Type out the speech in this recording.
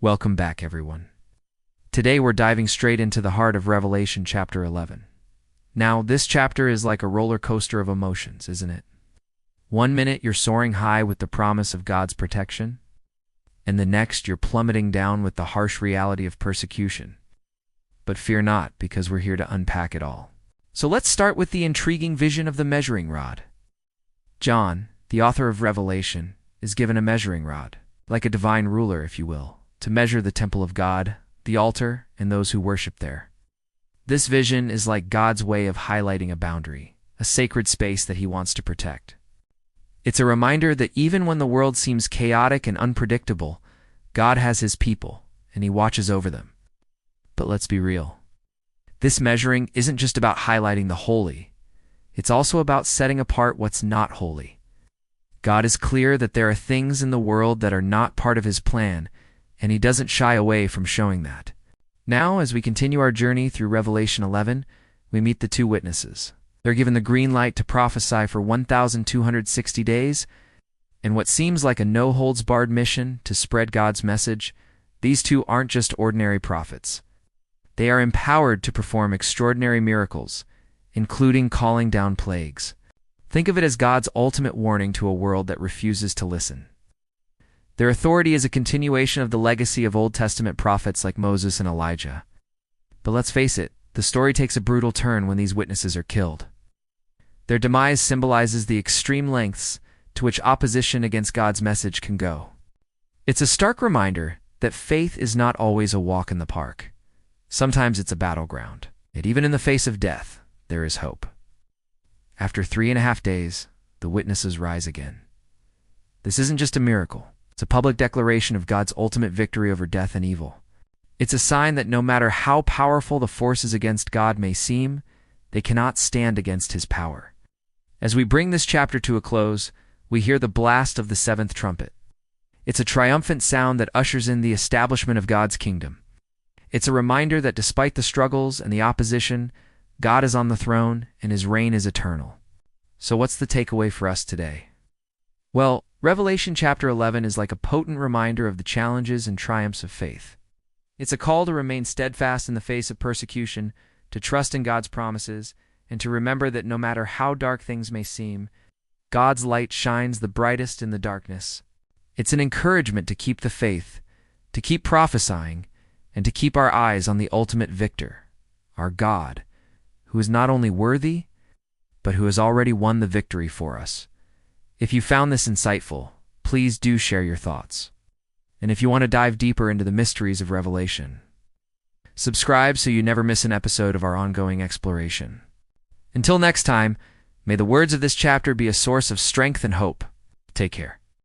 Welcome back, everyone. Today we're diving straight into the heart of Revelation chapter 11. Now, this chapter is like a roller coaster of emotions, isn't it? One minute you're soaring high with the promise of God's protection, and the next you're plummeting down with the harsh reality of persecution. But fear not, because we're here to unpack it all. So let's start with the intriguing vision of the measuring rod. John, the author of Revelation, is given a measuring rod, like a divine ruler, if you will, to measure the temple of God, the altar, and those who worship there. This vision is like God's way of highlighting a boundary, a sacred space that he wants to protect. It's a reminder that even when the world seems chaotic and unpredictable, God has his people, and he watches over them. But let's be real. This measuring isn't just about highlighting the holy. It's also about setting apart what's not holy. God is clear that there are things in the world that are not part of his plan, and he doesn't shy away from showing that. Now, as we continue our journey through Revelation 11, we meet the two witnesses. They're given the green light to prophesy for 1,260 days, and what seems like a no-holds-barred mission to spread God's message. These two aren't just ordinary prophets. They are empowered to perform extraordinary miracles, including calling down plagues. Think of it as God's ultimate warning to a world that refuses to listen. Their authority is a continuation of the legacy of Old Testament prophets like Moses and Elijah. But let's face it, the story takes a brutal turn when these witnesses are killed. Their demise symbolizes the extreme lengths to which opposition against God's message can go. It's a stark reminder that faith is not always a walk in the park. Sometimes it's a battleground. Yet even in the face of death, there is hope. After 3.5 days, the witnesses rise again. This isn't just a miracle. It's a public declaration of God's ultimate victory over death and evil. It's a sign that no matter how powerful the forces against God may seem, they cannot stand against his power. As we bring this chapter to a close, we hear the blast of the seventh trumpet. It's a triumphant sound that ushers in the establishment of God's kingdom. It's a reminder that despite the struggles and the opposition, God is on the throne and his reign is eternal. So what's the takeaway for us today? Well, Revelation chapter 11 is like a potent reminder of the challenges and triumphs of faith. It's a call to remain steadfast in the face of persecution, to trust in God's promises, and to remember that no matter how dark things may seem, God's light shines the brightest in the darkness. It's an encouragement to keep the faith, to keep prophesying, and to keep our eyes on the ultimate victor, our God, who is not only worthy, but who has already won the victory for us. If you found this insightful, please do share your thoughts. And if you want to dive deeper into the mysteries of Revelation, subscribe so you never miss an episode of our ongoing exploration. Until next time, may the words of this chapter be a source of strength and hope. Take care.